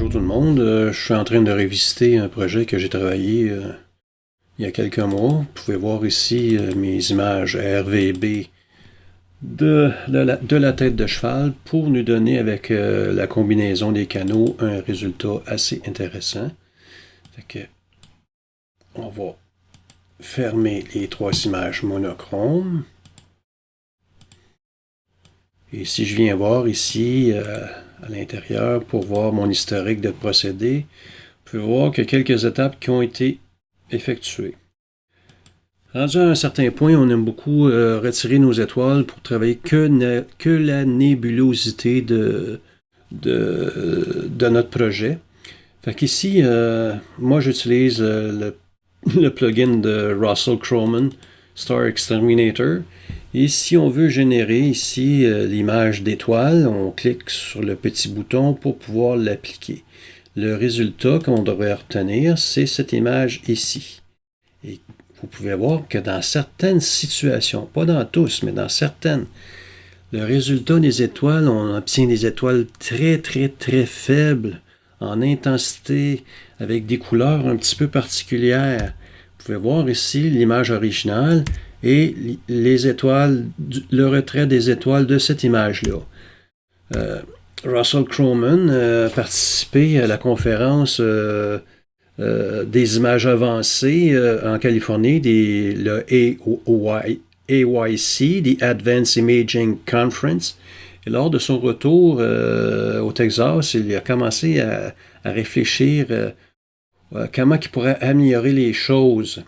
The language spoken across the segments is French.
Bonjour tout le monde. Je suis en train de revisiter un projet que j'ai travaillé il y a quelques mois. Vous pouvez voir ici mes images RVB de la tête de cheval pour nous donner avec la combinaison des canaux un résultat assez intéressant. Fait que on va fermer les trois images monochromes. Et si je viens voir ici à l'intérieur pour voir mon historique de procédé, vous pouvez voir qu'il y a quelques étapes qui ont été effectuées. Rendu à un certain point, on aime beaucoup retirer nos étoiles pour travailler que la nébulosité de notre projet. Fait qu'ici, moi j'utilise le plugin de Russell Croman, Star Exterminator. Et si on veut générer ici l'image d'étoile, on clique sur le petit bouton pour pouvoir l'appliquer. Le résultat qu'on devrait obtenir, c'est cette image ici. Et vous pouvez voir que dans certaines situations, pas dans tous, mais dans certaines, le résultat des étoiles, on obtient des étoiles très, très, très faibles en intensité, avec des couleurs un petit peu particulières. Vous pouvez voir ici l'image originale et les étoiles, le retrait des étoiles de cette image-là. Russell Croman a participé à la conférence des images avancées en Californie, le AYC, the Advanced Imaging Conference. Et lors de son retour au Texas, il a commencé à réfléchir comment il pourrait améliorer les choses.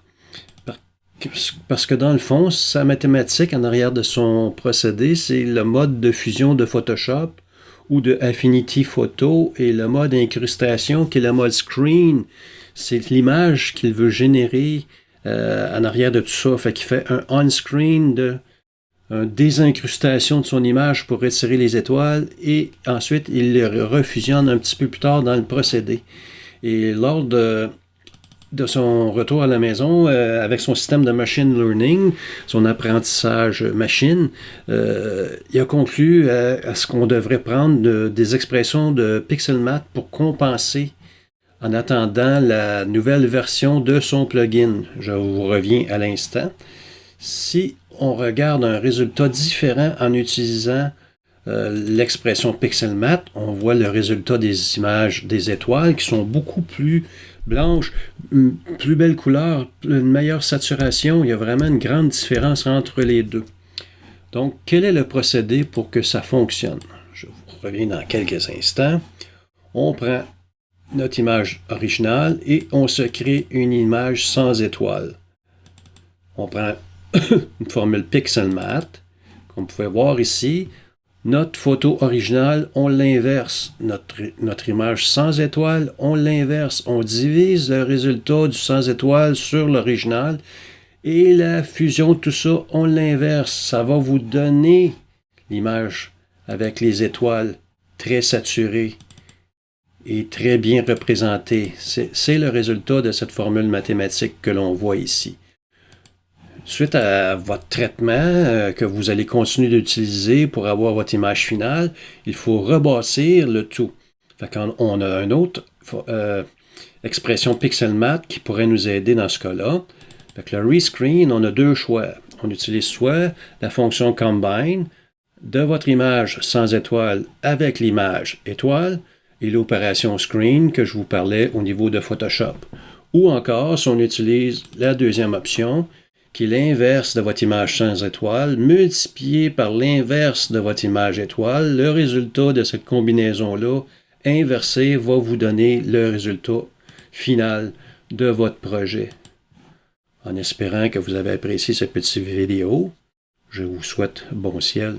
Parce que dans le fond, sa mathématique en arrière de son procédé, c'est le mode de fusion de Photoshop ou de Affinity Photo et le mode incrustation qui est le mode screen. C'est l'image qu'il veut générer en arrière de tout ça. Fait qu'il fait un on-screen une désincrustation de son image pour retirer les étoiles et ensuite il le refusionne un petit peu plus tard dans le procédé. Et lors de son retour à la maison, avec son système de machine learning, son apprentissage machine, il a conclu à ce qu'on devrait prendre des expressions de Pixelmath pour compenser en attendant la nouvelle version de son plugin. Je vous reviens à l'instant. Si on regarde un résultat différent en utilisant l'expression Pixelmath, on voit le résultat des images des étoiles qui sont beaucoup plus blanches, plus belle couleur, une meilleure saturation. Il y a vraiment une grande différence entre les deux. Donc, quel est le procédé pour que ça fonctionne? Je vous reviens dans quelques instants. On prend notre image originale et on se crée une image sans étoiles. On prend une formule Pixelmath, comme vous pouvez voir ici. Notre photo originale, on l'inverse. Notre image sans étoile, on l'inverse. On divise le résultat du sans étoile sur l'original et la fusion de tout ça, on l'inverse. Ça va vous donner l'image avec les étoiles très saturées et très bien représentées. C'est le résultat de cette formule mathématique que l'on voit ici. Suite à votre traitement que vous allez continuer d'utiliser pour avoir votre image finale, il faut rebâtir le tout. Fait qu'on a une autre expression Pixelmath qui pourrait nous aider dans ce cas-là. Fait que le rescreen, on a deux choix. On utilise soit la fonction combine de votre image sans étoile avec l'image étoile et l'opération screen que je vous parlais au niveau de Photoshop. Ou encore, si on utilise la deuxième option, qui est l'inverse de votre image sans étoile, multiplié par l'inverse de votre image étoile, le résultat de cette combinaison-là inversée va vous donner le résultat final de votre projet. En espérant que vous avez apprécié cette petite vidéo, je vous souhaite bon ciel.